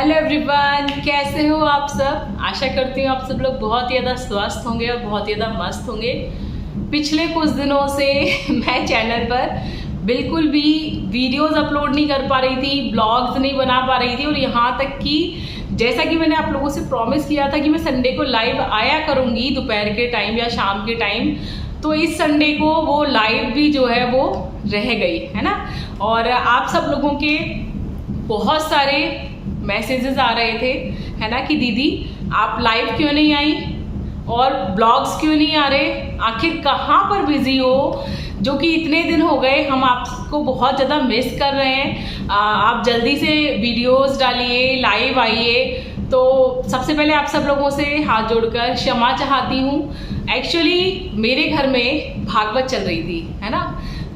Hello everyone, कैसे हो आप सब। आशा करती हूँ आप सब लोग बहुत ज़्यादा स्वस्थ होंगे और बहुत ज़्यादा मस्त होंगे। पिछले कुछ दिनों से मैं चैनल पर बिल्कुल भी वीडियोस अपलोड नहीं कर पा रही थी, ब्लॉग्स नहीं बना पा रही थी और यहाँ तक कि जैसा कि मैंने आप लोगों से प्रॉमिस किया था कि मैं संडे को लाइव आया करूँगी दोपहर के टाइम या शाम के टाइम, तो इस संडे को वो लाइव भी जो है वो रह गई है ना। और आप सब लोगों के बहुत सारे मैसेजेस आ रहे थे है ना कि दीदी आप लाइव क्यों नहीं आई और ब्लॉग्स क्यों नहीं आ रहे, आखिर कहाँ पर बिजी हो, जो कि इतने दिन हो गए हम आपको बहुत ज़्यादा मिस कर रहे हैं। आप जल्दी से वीडियोस डालिए, लाइव आइए। तो सबसे पहले आप सब लोगों से हाथ जोड़कर क्षमा चाहती हूँ। एक्चुअली मेरे घर में भागवत चल रही थी है ना,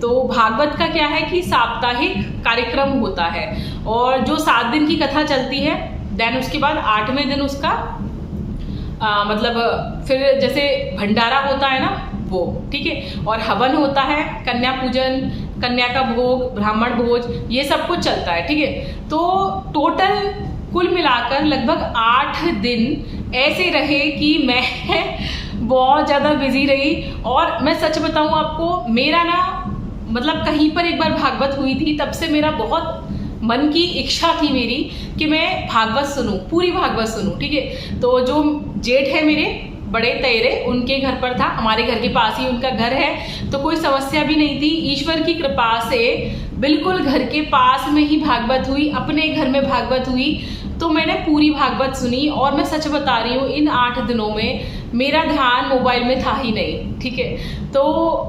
तो भागवत का क्या है कि साप्ताहिक कार्यक्रम होता है और जो 7 दिन की कथा चलती है, देन उसके बाद 8वें दिन उसका मतलब फिर जैसे भंडारा होता है ना वो, ठीक है, और हवन होता है, कन्या पूजन, कन्या का भोग, ब्राह्मण भोज, ये सब कुछ चलता है, ठीक है। तो टोटल कुल मिलाकर लगभग 8 दिन ऐसे रहे कि मैं बहुत ज़्यादा बिजी रही। और मैं सच बताऊँ आपको, मेरा ना मतलब कहीं पर एक बार भागवत हुई थी, तब से मेरा बहुत मन की इच्छा थी मेरी कि मैं भागवत सुनूं, पूरी भागवत सुनूं, ठीक है। तो जो जेठ है मेरे बड़े तैरे, उनके घर पर था, हमारे घर के पास ही उनका घर है, तो कोई समस्या भी नहीं थी। ईश्वर की कृपा से बिल्कुल घर के पास में ही भागवत हुई, अपने घर में भागवत हुई, तो मैंने पूरी भागवत सुनी। और मैं सच बता रही हूँ, इन 8 दिनों में मेरा ध्यान मोबाइल में था ही नहीं, ठीक है। तो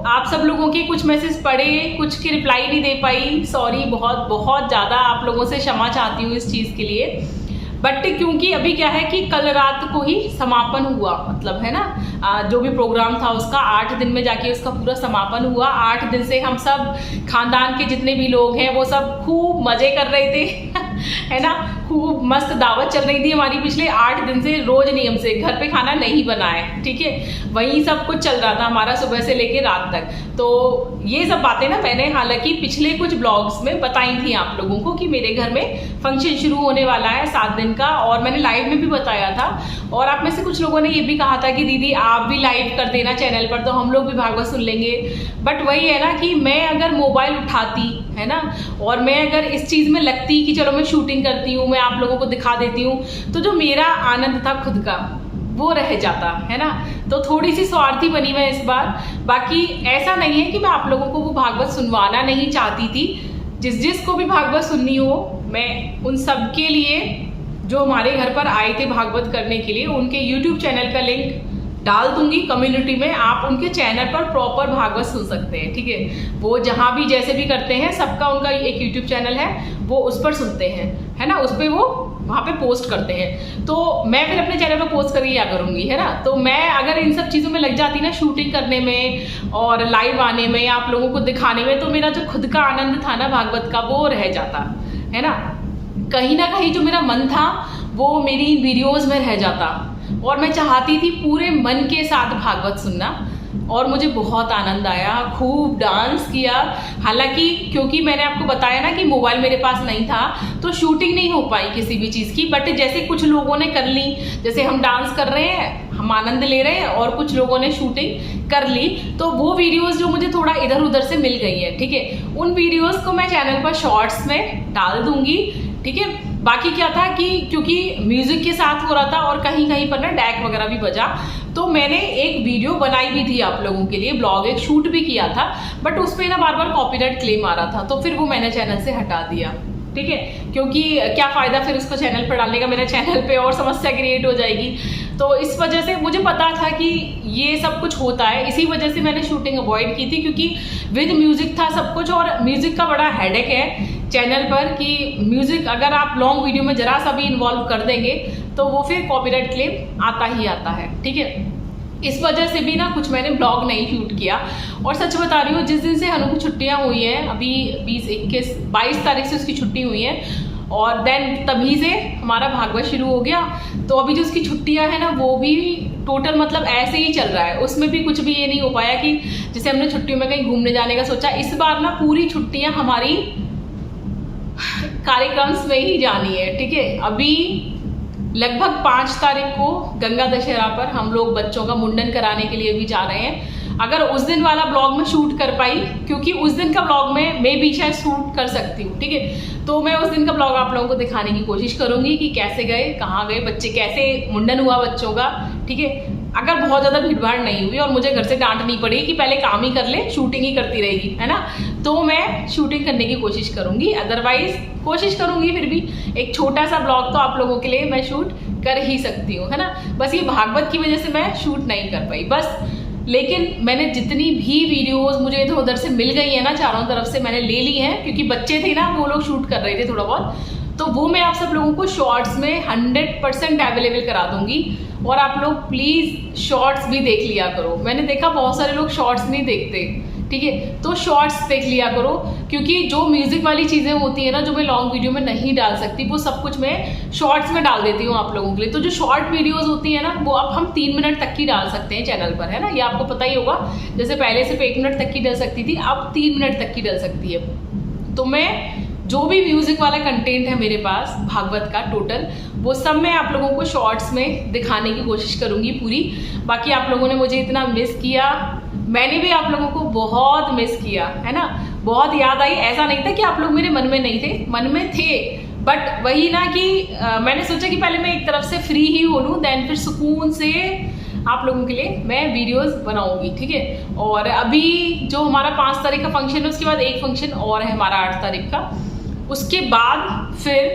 आप सब लोगों के कुछ मैसेज पढ़े, कुछ की रिप्लाई नहीं दे पाई, सॉरी, बहुत बहुत ज़्यादा आप लोगों से क्षमा चाहती हूँ इस चीज़ के लिए। बट क्योंकि अभी क्या है कि कल रात को ही समापन हुआ, मतलब है ना, जो भी प्रोग्राम था उसका 8 दिन में जाके उसका पूरा समापन हुआ। 8 दिन से हम सब खानदान के जितने भी लोग हैं वो सब खूब मज़े कर रहे थे है ना, खूब मस्त दावत चल रही थी हमारी पिछले 8 दिन से, रोज नियम से। घर पे खाना नहीं बना है, ठीक है, वही सब कुछ चल रहा था हमारा सुबह से लेके रात तक। तो ये सब बातें ना मैंने हालांकि पिछले कुछ ब्लॉग्स में बताई थी आप लोगों को कि मेरे घर में फंक्शन शुरू होने वाला है 7 दिन का, और मैंने लाइव में भी बताया था। और आप में से कुछ लोगों ने ये भी कहा था कि दीदी आप भी लाइव कर देना चैनल पर, तो हम लोग भी भागवत सुन लेंगे। बट वही है ना कि मैं अगर मोबाइल उठाती है ना, और मैं अगर इस चीज़ में लगती कि चलो मैं शूटिंग करती हूँ, मैं आप लोगों को दिखा देती हूँ, तो जो मेरा आनंद था खुद का वो रह जाता है ना। तो थोड़ी सी स्वार्थी बनी मैं इस बार। बाकी ऐसा नहीं है कि मैं आप लोगों को वो भागवत सुनवाना नहीं चाहती थी। जिस को भी भागवत सुननी हो, मैं उन सब के लिए जो हमारे घर पर आए थे भागवत करने के लिए, उनके YouTube चैनल का लिंक डाल दूंगी कम्युनिटी में। आप उनके चैनल पर प्रॉपर भागवत सुन सकते हैं, ठीक है। वो जहाँ भी जैसे भी करते हैं, सबका उनका एक YouTube चैनल है, वो उस पर सुनते हैं है ना, उस पर वो वहाँ पे पोस्ट करते हैं। तो मैं फिर अपने चैनल पर पोस्ट करके क्या करूँगी, है ना। तो मैं अगर इन सब चीज़ों में लग जाती ना, शूटिंग करने में और लाइव आने में, आप लोगों को दिखाने में, तो मेरा जो खुद का आनंद था ना भागवत का, वो रह जाता है ना। कहीं ना कहीं जो मेरा मन था वो मेरी वीडियोज़ में रह जाता, और मैं चाहती थी पूरे मन के साथ भागवत सुनना। और मुझे बहुत आनंद आया, खूब डांस किया। हालांकि क्योंकि मैंने आपको बताया ना कि मोबाइल मेरे पास नहीं था, तो शूटिंग नहीं हो पाई किसी भी चीज़ की। बट जैसे कुछ लोगों ने कर ली, जैसे हम डांस कर रहे हैं, हम आनंद ले रहे हैं, और कुछ लोगों ने शूटिंग कर ली, तो वो वीडियोस जो मुझे थोड़ा इधर उधर से मिल गई है, ठीक है, उन वीडियोस को मैं चैनल पर शॉर्ट्स में डाल दूंगी, ठीक है। बाकी क्या था कि क्योंकि म्यूजिक के साथ हो रहा था और कहीं कहीं पर ना डैक वगैरह भी बजा, तो मैंने एक वीडियो बनाई भी थी आप लोगों के लिए, ब्लॉग एक शूट भी किया था, बट उस पर ना बार बार कॉपीराइट क्लेम आ रहा था, तो फिर वो मैंने चैनल से हटा दिया, ठीक है। क्योंकि क्या फ़ायदा फिर उसको चैनल पर डालने का, मेरे चैनल पे और समस्या क्रिएट हो जाएगी। तो इस वजह से मुझे पता था कि ये सब कुछ होता है, इसी वजह से मैंने शूटिंग अवॉइड की थी, क्योंकि विद म्यूज़िक था सब कुछ। और म्यूज़िक का बड़ा हेडेक है चैनल पर कि म्यूज़िक अगर आप लॉन्ग वीडियो में ज़रा सा भी इन्वॉल्व कर देंगे तो वो फिर कॉपीराइट क्लेम आता ही आता है, ठीक है। इस वजह से भी ना कुछ मैंने ब्लॉग नहीं शूट किया। और सच बता रही हूँ, जिस दिन से हनु की छुट्टियाँ हुई हैं, अभी 20, 21, 22 तारीख से उसकी छुट्टी हुई है, और देन तभी से हमारा भागवत शुरू हो गया। तो अभी जो उसकी छुट्टियां हैं ना, वो भी टोटल मतलब ऐसे ही चल रहा है, उसमें भी कुछ भी ये नहीं हो पाया कि जैसे हमने छुट्टियों में कहीं घूमने जाने का सोचा। इस बार ना पूरी छुट्टियां हमारी कार्यक्रम में ही जानी है, ठीक है। अभी लगभग 5 तारीख को गंगा दशहरा पर हम लोग बच्चों का मुंडन कराने के लिए भी जा रहे हैं। अगर उस दिन वाला ब्लॉग में शूट कर पाई, क्योंकि उस दिन का ब्लॉग में मैं भी शायद शूट कर सकती हूँ, ठीक है, तो मैं उस दिन का ब्लॉग आप लोगों को दिखाने की कोशिश करूंगी कि कैसे गए, कहाँ गए बच्चे, कैसे मुंडन हुआ बच्चों का, ठीक है। अगर बहुत ज़्यादा भीड़ भाड़ नहीं हुई और मुझे घर से डांट नहीं पड़ी कि पहले काम ही कर ले, शूटिंग ही करती रहेगी, है ना, तो मैं शूटिंग करने की कोशिश करूंगी। अदरवाइज कोशिश करूंगी फिर भी एक छोटा सा ब्लॉग तो आप लोगों के लिए मैं शूट कर ही सकती हूँ, है ना। बस ये भागवत की वजह से मैं शूट नहीं कर पाई बस। लेकिन मैंने जितनी भी वीडियोस मुझे इधर उधर से मिल गई है ना, चारों तरफ से मैंने ले ली हैं, क्योंकि बच्चे थे ना, वो लोग शूट कर रहे थे थोड़ा बहुत, तो वो मैं आप सब लोगों को शॉर्ट्स में 100% अवेलेबल करा दूंगी। और आप लोग प्लीज़ शॉर्ट्स भी देख लिया करो। मैंने देखा बहुत सारे लोग शॉर्ट्स नहीं देखते, ठीक है, तो शॉर्ट्स देख लिया करो, क्योंकि जो म्यूजिक वाली चीज़ें होती है ना, जो मैं लॉन्ग वीडियो में नहीं डाल सकती, वो सब कुछ मैं शॉर्ट्स में डाल देती हूँ आप लोगों के लिए। तो जो शॉर्ट वीडियोस होती है ना, वो अब हम 3 मिनट तक की डाल सकते हैं चैनल पर, है ना, ये आपको पता ही होगा। जैसे पहले सिर्फ 1 मिनट तक की डल सकती थी, अब 3 मिनट तक की डल सकती है। तो मैं जो भी म्यूजिक वाला कंटेंट है मेरे पास भागवत का टोटल, वो सब मैं आप लोगों को शॉर्ट्स में दिखाने की कोशिश करूंगी पूरी। बाकी आप लोगों ने मुझे इतना मिस किया, मैंने भी आप लोगों को बहुत मिस किया, है ना, बहुत याद आई। ऐसा नहीं था कि आप लोग मेरे मन में नहीं थे, मन में थे, बट वही ना कि मैंने सोचा कि पहले मैं एक तरफ से फ्री ही हो लूँ, देन फिर सुकून से आप लोगों के लिए मैं वीडियोस बनाऊंगी, ठीक है। और अभी जो हमारा 5 तारीख का फंक्शन है, उसके बाद एक फंक्शन और है हमारा 8 तारीख का। उसके बाद फिर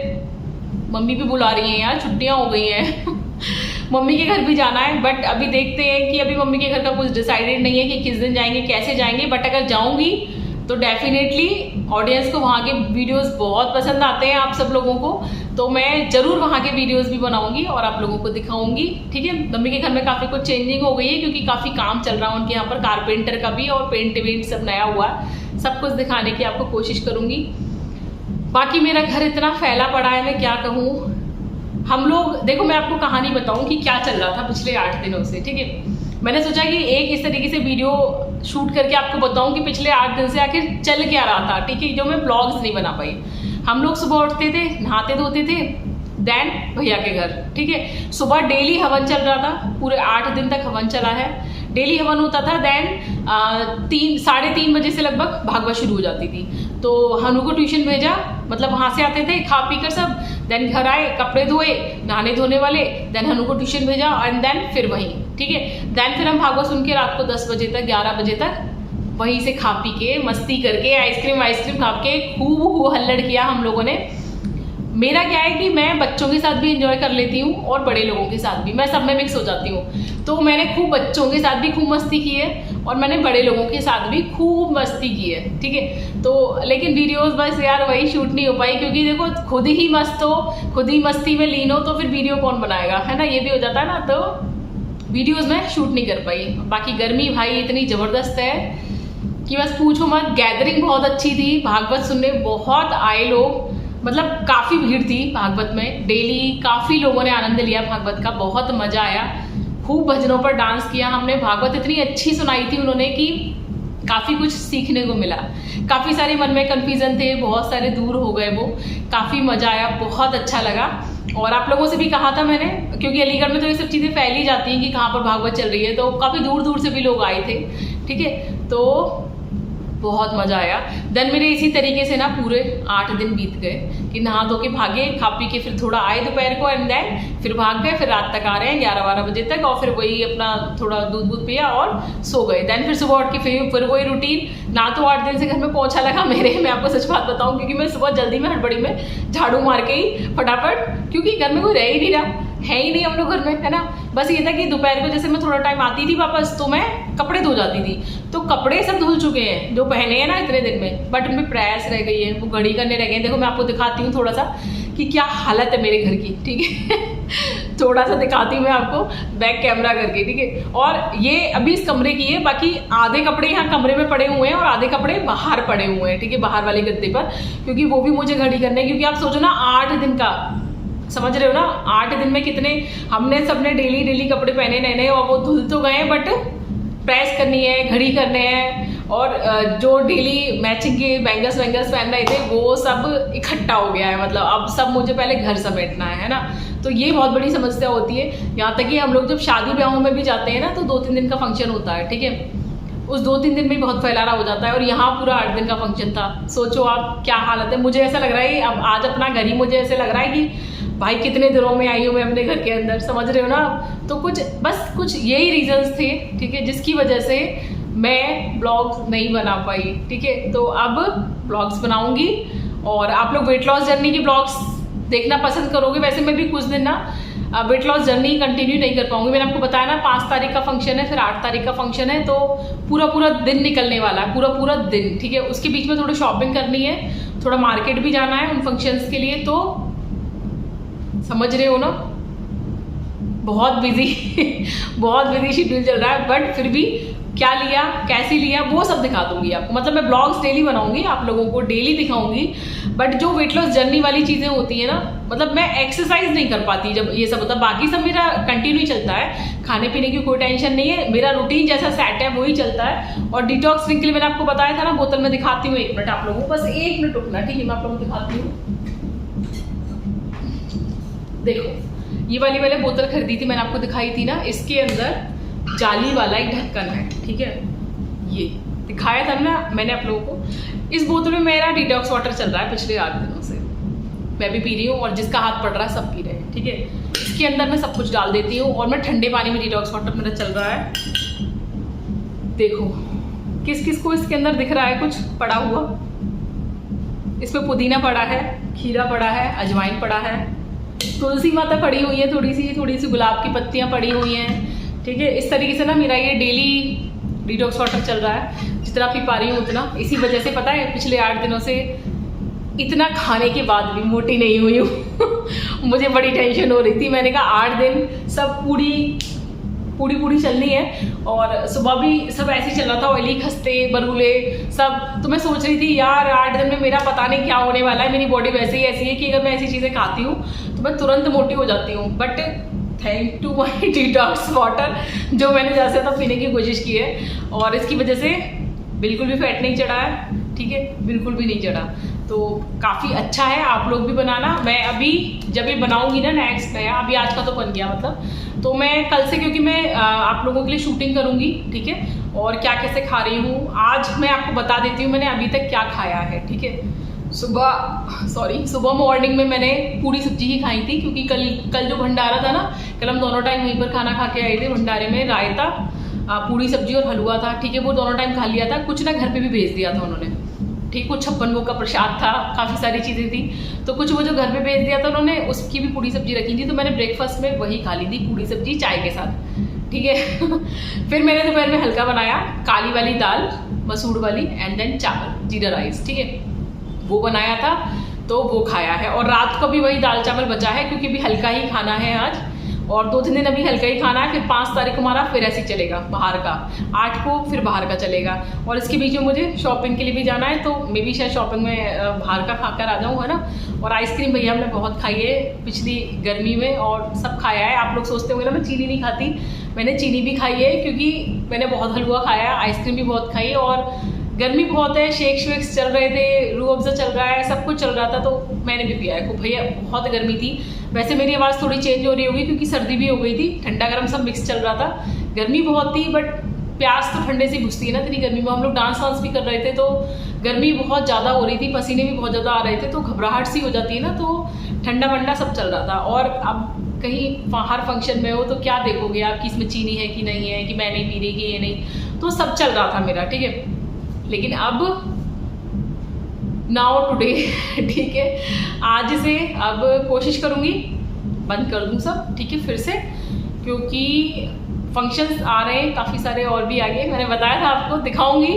मम्मी भी बुला रही हैं यार, छुट्टियां हो गई हैं मम्मी के घर भी जाना है, बट अभी देखते हैं कि अभी मम्मी के घर का कुछ डिसाइडेड नहीं है कि किस दिन जाएंगे, कैसे जाएंगे। बट अगर जाऊंगी तो डेफिनेटली ऑडियंस को वहाँ के वीडियोस बहुत पसंद आते हैं आप सब लोगों को, तो मैं ज़रूर वहाँ के वीडियोस भी बनाऊंगी और आप लोगों को दिखाऊंगी, ठीक है। मम्मी के घर में काफ़ी कुछ चेंजिंग हो गई है, क्योंकि काफ़ी काम चल रहा है उनके यहाँ पर, कारपेंटर का भी, और पेंट वेंट सब नया हुआ, सब कुछ दिखाने की आपको कोशिश करूँगी। बाकी मेरा घर इतना फैला पड़ा है, मैं क्या कहूँ। हम लोग देखो, मैं आपको कहानी बताऊं कि क्या चल रहा था पिछले 8 दिनों से, ठीक है। मैंने सोचा कि एक इस तरीके से वीडियो शूट करके आपको बताऊं कि पिछले 8 दिन से आखिर चल क्या रहा था, ठीक है, जो मैं ब्लॉग्स नहीं बना पाई। हम लोग सुबह उठते थे, नहाते धोते थे, देन भैया के घर, ठीक है। सुबह डेली हवन चल रहा था, पूरे 8 दिन तक हवन चला है, डेली हवन होता था। देन 3-3:30 बजे से लगभग भागवत शुरू हो जाती थी। तो हनु को ट्यूशन भेजा, मतलब वहाँ से आते थे खा पी कर सब, देन घर आए, कपड़े धोए, नहाने धोने वाले, देन हनु को ट्यूशन भेजा, एंड देन फिर वहीं, ठीक है। देन फिर हम भागवत सुन के रात को 10 बजे तक, 11 बजे तक वहीं से खा पी के, मस्ती करके, आइसक्रीम खा के खूब हल्लड़ किया हम लोगों ने। मेरा क्या है कि मैं बच्चों के साथ भी एंजॉय कर लेती हूँ और बड़े लोगों के साथ भी, मैं सब में मिक्स हो जाती हूँ। तो मैंने खूब बच्चों के साथ भी खूब मस्ती की है और मैंने बड़े लोगों के साथ भी खूब मस्ती की है, ठीक है। तो लेकिन वीडियोस बस यार वही शूट नहीं हो पाई, क्योंकि देखो खुद ही मस्त हो, खुद ही मस्ती में लीन हो, तो फिर वीडियो कौन बनाएगा, है ना, ये भी हो जाता है ना, तो वीडियोज़ में शूट नहीं कर पाई। बाकी गर्मी भाई इतनी ज़बरदस्त है कि बस पूछो मत। गैदरिंग बहुत अच्छी थी, भागवत सुनने बहुत आए लोग, मतलब काफ़ी भीड़ थी भागवत में, डेली काफ़ी लोगों ने आनंद लिया भागवत का, बहुत मज़ा आया। खूब भजनों पर डांस किया हमने, भागवत इतनी अच्छी सुनाई थी उन्होंने कि काफ़ी कुछ सीखने को मिला। काफ़ी सारे मन में कन्फ्यूज़न थे, बहुत सारे दूर हो गए वो, काफ़ी मज़ा आया, बहुत अच्छा लगा। और आप लोगों से भी कहा था मैंने, क्योंकि अलीगढ़ में तो ये सब चीज़ें फैली जाती हैं कि कहाँ पर भागवत चल रही है, तो काफ़ी दूर दूर से भी लोग आए थे, ठीक है। तो बहुत मज़ा आया। देन मेरे इसी तरीके से ना पूरे 8 दिन बीत गए कि नहा धो के भागे, खा पी के फिर थोड़ा आए दोपहर को, एंड देन फिर भाग गए, फिर रात तक आ रहे हैं 11-12 बजे तक, और फिर वही अपना थोड़ा दूध पिया और सो गए। देन फिर सुबह उठ के फिर वही रूटीन। ना तो 8 दिन से घर में पोंछा लगा मेरे, मैं आपको सच बात बताऊँ, क्योंकि मैं सुबह जल्दी में हड़बड़ी में झाड़ू मार के ही फटाफट, क्योंकि घर में कोई रह ही नहीं रहा है, ही नहीं हम लोग घर में, है ना। बस ये था कि दोपहर को जैसे मैं थोड़ा टाइम आती थी वापस, तो मैं कपड़े धो जाती थी, तो कपड़े सब धुल चुके हैं जो पहने हैं ना इतने दिन में, बट उनमें प्रेस रह गई है, वो घड़ी करने रह गए। देखो मैं आपको दिखाती हूँ थोड़ा सा कि क्या हालत है मेरे घर की, ठीक है थोड़ा सा दिखाती हूँ मैं आपको बैक कैमरा करके, ठीक है। और ये अभी इस कमरे की है, बाकी आधे कपड़े यहाँ कमरे में पड़े हुए हैं और आधे कपड़े बाहर पड़े हुए हैं, ठीक है, बाहर वाले गद्दे पर, क्योंकि वो भी मुझे घड़ी करने, क्योंकि आप सोचो ना 8 दिन का, समझ रहे हो ना, 8 दिन में कितने हमने सबने डेली कपड़े पहने नए नए, और वो धुल तो गए बट प्रेस करनी है, घड़ी करने हैं, और जो डेली मैचिंग के बैंगल्स पहन रहे थे वो सब इकट्ठा हो गया है। मतलब अब सब मुझे पहले घर समेटना है ना, तो ये बहुत बड़ी समस्या होती है। यहाँ तक कि हम लोग जब शादी ब्याहों में भी जाते हैं ना तो 2-3 दिन का फंक्शन होता है, ठीक है, उस 2-3 दिन में बहुत फैलाना हो जाता है। और यहाँ पूरा 8 दिन का फंक्शन था। सोचो आप क्या हालत है। मुझे ऐसा लग रहा है अब आज अपना घर ही मुझे ऐसे लग रहा है कि भाई कितने दिनों में आई हूँ मैं अपने घर के अंदर, समझ रहे हो ना। तो कुछ यही रीजंस थे, ठीक है, जिसकी वजह से मैं ब्लॉग्स नहीं बना पाई, ठीक है। तो अब ब्लॉग्स बनाऊंगी और आप लोग वेट लॉस जर्नी की ब्लॉग्स देखना पसंद करोगे। वैसे मैं भी कुछ दिन ना वेट लॉस जर्नी कंटिन्यू नहीं कर पाऊंगी। मैंने आपको बताया ना 5 तारीख का फंक्शन है, फिर 8 तारीख का फंक्शन है, तो पूरा दिन निकलने वाला है, पूरा दिन, ठीक है। उसके बीच में थोड़ी शॉपिंग करनी है, थोड़ा मार्केट भी जाना है उन फंक्शंस के लिए, तो समझ रहे हो ना, बहुत बिजी शेड्यूल चल रहा है। बट फिर भी क्या लिया, कैसे लिया, वो सब दिखा दूंगी आपको। मतलब मैं ब्लॉग्स डेली बनाऊंगी, आप लोगों को डेली दिखाऊंगी। बट जो वेट लॉस जर्नी वाली चीज़ें होती है ना, मतलब मैं एक्सरसाइज नहीं कर पाती जब ये सब होता है। बाकी सब मेरा कंटिन्यू चलता है, खाने पीने की कोई टेंशन नहीं है, मेरा रूटीन जैसा सेट है वही चलता है। और डिटॉक्स ड्रिंक के लिए मैंने आपको बताया था ना, बोतल में दिखाती हूँ। 1 मिनट आप लोगों को, बस 1 मिनट रुकना, ठीक है, मैं आप लोगों को दिखाती हूँ। देखो ये वाली बोतल खरीदी थी मैंने, आपको दिखाई थी ना, इसके अंदर जाली वाला एक ढक्कन है, ठीक है, ये दिखाया था ना मैंने आप लोगों को। इस बोतल में मेरा डिटॉक्स वाटर चल रहा है पिछले 8 दिनों से, मैं भी पी रही हूँ और जिसका हाथ पड़ रहा है सब पी रहे हैं, ठीक है। इसके अंदर मैं सब कुछ डाल देती हूँ और मैं ठंडे पानी में डिटॉक्स वाटर मेरा चल रहा है। देखो किस किस को इसके अंदर दिख रहा है कुछ पड़ा हुआ। इसमें पुदीना पड़ा है, खीरा पड़ा है, अजवाइन पड़ा है, तुलसी माता पड़ी हुई है, थोड़ी सी गुलाब की पत्तियां पड़ी हुई हैं, ठीक है। इस तरीके से ना मेरा ये डेली डिटॉक्स वाटर चल रहा है, जितना पी पा रही हूँ उतना। इसी वजह से पता है पिछले 8 दिनों से इतना खाने के बाद भी मोटी नहीं हुई हूँ। मुझे बड़ी टेंशन हो रही थी। मैंने कहा 8 दिन सब पूरी चलनी है, और सुबह भी सब ऐसे ही चल रहा था, ऑयली, खस्ते, बरूले सब। तो मैं सोच रही थी यार 8 दिन में मेरा पता नहीं क्या होने वाला है। मेरी बॉडी वैसे ही ऐसी है कि अगर मैं ऐसी चीज़ें खाती हूँ तो मैं तुरंत मोटी हो जाती हूँ। But thank to my detox water, जो मैंने जैसे तब पीने की कोशिश की है, और इसकी वजह से बिल्कुल भी फैट नहीं चढ़ा है, ठीक है, बिल्कुल भी नहीं चढ़ा। तो काफ़ी अच्छा है, आप लोग भी बनाना। मैं अभी जब ये बनाऊंगी ना नेक्स्ट नया, अभी आज का तो बन गया मतलब, तो मैं कल से, क्योंकि मैं आप लोगों के लिए शूटिंग करूंगी, ठीक है, और क्या कैसे खा रही हूँ आज मैं आपको बता देती हूँ मैंने अभी तक क्या खाया है, ठीक है। सुबह मॉर्निंग में मैंने पूरी सब्जी ही खाई थी, क्योंकि कल जो भंडारा था ना, कल हम दोनों टाइम वहीं पर खाना खा के आए थे। भंडारे में रायता, पूरी सब्जी और हलवा था, ठीक है, वो दोनों टाइम खा लिया था। कुछ ना घर पे भी भेज दिया था उन्होंने, ठीक, कुछ 56 भोग का प्रसाद था, काफ़ी सारी चीज़ें थी, तो कुछ वो जो घर पे भेज दिया था उन्होंने, उसकी भी पूरी सब्जी रखी थी। तो मैंने ब्रेकफास्ट में वही खा ली थी, पूरी सब्जी चाय के साथ, ठीक है। फिर मैंने दोपहर में हल्का बनाया, काली वाली दाल, मसूर वाली, एंड देन चावल, जीरा राइस, ठीक है, वो बनाया था, तो वो खाया है। और रात को भी वही दाल चावल बचा है, क्योंकि भी हल्का ही खाना है आज, और 2-3 दिन अभी हल्का ही खाना है। फिर 5 तारीख को हमारा फिर ऐसे ही चलेगा बाहर का, 8 को फिर बाहर का चलेगा। और इसके बीच में मुझे शॉपिंग के लिए भी जाना है, तो मैं भी शायद शॉपिंग में बाहर का खाकर आ जाऊँ, है ना। और आइसक्रीम भैया हमने बहुत खाई है पिछली गर्मी में, और सब खाया है। आप लोग सोचते होंगे ना मैं चीनी नहीं खाती, मैंने चीनी भी खाई है, क्योंकि मैंने बहुत हलवा खाया है, आइसक्रीम भी बहुत खाई है, और गर्मी बहुत है, शेक्स चल रहे थे, रूह अफ़ज़ा चल रहा है, सब कुछ चल रहा था, तो मैंने भी पिया है। भैया बहुत गर्मी थी। वैसे मेरी आवाज़ थोड़ी चेंज हो रही होगी, क्योंकि सर्दी भी हो गई थी, ठंडा गर्म सब मिक्स चल रहा था। गर्मी बहुत थी, बट प्यास तो ठंडे से घुसती है ना इतनी गर्मी में। हम लोग डांस वांस भी कर रहे थे, तो गर्मी बहुत ज़्यादा हो रही थी, पसीने भी बहुत ज़्यादा आ रहे थे, तो घबराहट सी हो जाती है ना, तो ठंडा वंडा सब चल रहा था। और अब कहीं बाहर फंक्शन में हो तो क्या देखोगे आप कि इसमें चीनी है कि नहीं है, कि मैं नहीं पी रही, कि ये नहीं, तो सब चल रहा था मेरा, ठीक है। लेकिन अब नाउ टुडे, ठीक है, आज से अब कोशिश करूँगी बंद कर दूँ सब, ठीक है, फिर से, क्योंकि फंक्शंस आ रहे हैं काफ़ी सारे, और भी आगे। मैंने बताया था आपको, दिखाऊंगी,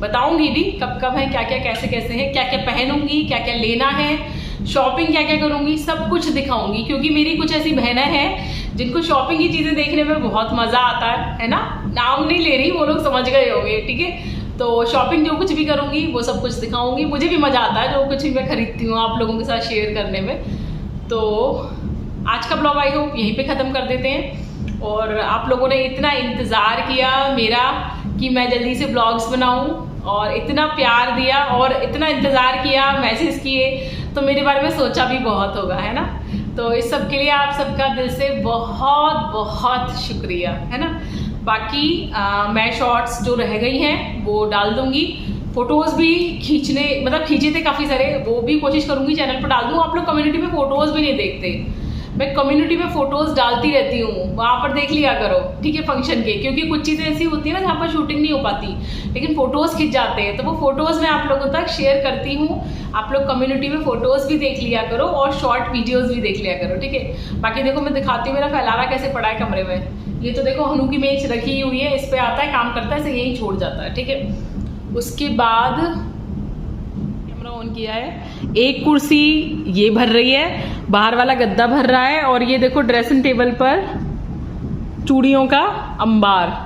बताऊंगी भी कब कब है, क्या क्या कैसे कैसे है, क्या क्या पहनूंगी, क्या क्या लेना है, शॉपिंग क्या क्या करूंगी, सब कुछ दिखाऊंगी। क्योंकि मेरी कुछ ऐसी बहनें हैं जिनको शॉपिंग की चीज़ें देखने में बहुत मज़ा आता है ना। नाम नहीं ले रही, वो लोग समझ गए होंगे, ठीक है। तो शॉपिंग जो कुछ भी करूँगी वो सब कुछ दिखाऊंगी। मुझे भी मज़ा आता है जो कुछ भी मैं खरीदती हूँ आप लोगों के साथ शेयर करने में। तो आज का ब्लॉग आई होप यहीं पे ख़त्म कर देते हैं। और आप लोगों ने इतना इंतज़ार किया मेरा कि मैं जल्दी से ब्लॉग्स बनाऊँ, और इतना प्यार दिया और इतना इंतज़ार किया, मैसेज किए, तो मेरे बारे में सोचा भी बहुत होगा, है ना। तो इस सब के लिए आप सबका दिल से बहुत बहुत शुक्रिया, है ना। बाकी मैं शॉर्ट्स जो रह गई हैं वो डाल दूँगी, फ़ोटोज़ भी खींचे थे काफ़ी सारे, वो भी कोशिश करूँगी चैनल पर डाल दूँ। आप लोग कम्युनिटी में फ़ोटोज़ भी नहीं देखते, मैं कम्युनिटी में फ़ोटोज़ डालती रहती हूँ, वहाँ पर देख लिया करो, ठीक है, फंक्शन के, क्योंकि कुछ चीज़ें ऐसी होती है ना जहाँ पर शूटिंग नहीं हो पाती, लेकिन फ़ोटोज़ खिंच जाते हैं, तो वो फ़ोटोज़ मैं आप लोगों तक शेयर करती हूँ। आप लोग कम्युनिटी में फ़ोटोज़ भी देख लिया करो और शॉर्ट वीडियोज़ भी देख लिया करो, ठीक है। बाकी देखो मैं दिखाती हूँ मेरा फैलाना कैसे पड़ा है कमरे में। ये तो देखो हनु की मेज रखी हुई है, इस पर आता है, काम करता है, इसे यहीं छोड़ जाता है, ठीक है। उसके बाद कैमरा ऑन किया है, एक कुर्सी ये भर रही है, बाहर वाला गद्दा भर रहा है, और ये देखो ड्रेसिंग टेबल पर चूड़ियों का अंबार,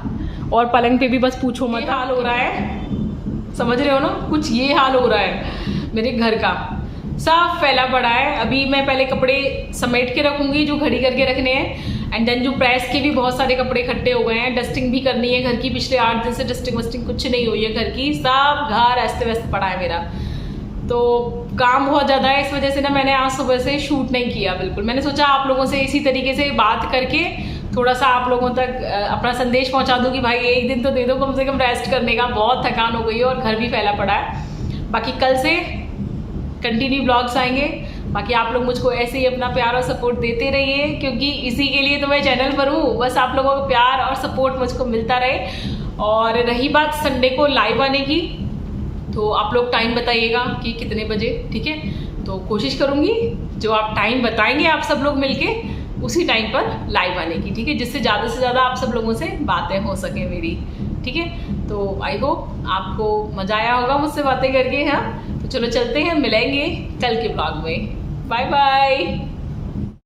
और पलंग पे भी बस पूछो मत हाल हो रहा है, समझ रहे हो ना, कुछ ये हाल हो रहा है मेरे घर का, सब फैला पड़ा है। अभी मैं पहले कपड़े समेट के रखूंगी जो घड़ी करके रखने हैं, एंड देन जो प्रेस के भी बहुत सारे कपड़े इकट्ठे हो गए हैं, डस्टिंग भी करनी है घर की, पिछले 8 दिन से डस्टिंग वस्टिंग कुछ नहीं हुई है घर की, सब घर अस्त व्यस्त पड़ा है मेरा, तो काम बहुत ज़्यादा है, इस वजह से ना मैंने आज सुबह से शूट नहीं किया बिल्कुल। मैंने सोचा आप लोगों से इसी तरीके से बात करके थोड़ा सा आप लोगों तक अपना संदेश पहुंचा दूं कि भाई एक दिन तो दे दो कम से कम रेस्ट करने का, बहुत थकान हो गई है और घर भी फैला पड़ा है। बाकी कल से कंटिन्यू ब्लॉग्स आएंगे, बाकी आप लोग मुझको ऐसे ही अपना प्यार और सपोर्ट देते रहिए, क्योंकि इसी के लिए तो मैं चैनल पर हूँ, बस आप लोगों का प्यार और सपोर्ट मुझको मिलता रहे। और रही बात संडे को लाइव आने की, तो आप लोग टाइम बताइएगा कि कितने बजे, ठीक है, तो कोशिश करूँगी जो आप टाइम बताएंगे आप सब लोग मिलके उसी टाइम पर लाइव आने की, ठीक है, जिससे ज़्यादा से ज़्यादा आप सब लोगों से बातें हो सके मेरी, ठीक है। तो आई होप आपको मज़ा आया होगा मुझसे बातें करके, हाँ। तो चलो चलते हैं, मिलेंगे कल के ब्लॉग में, बाय बाय।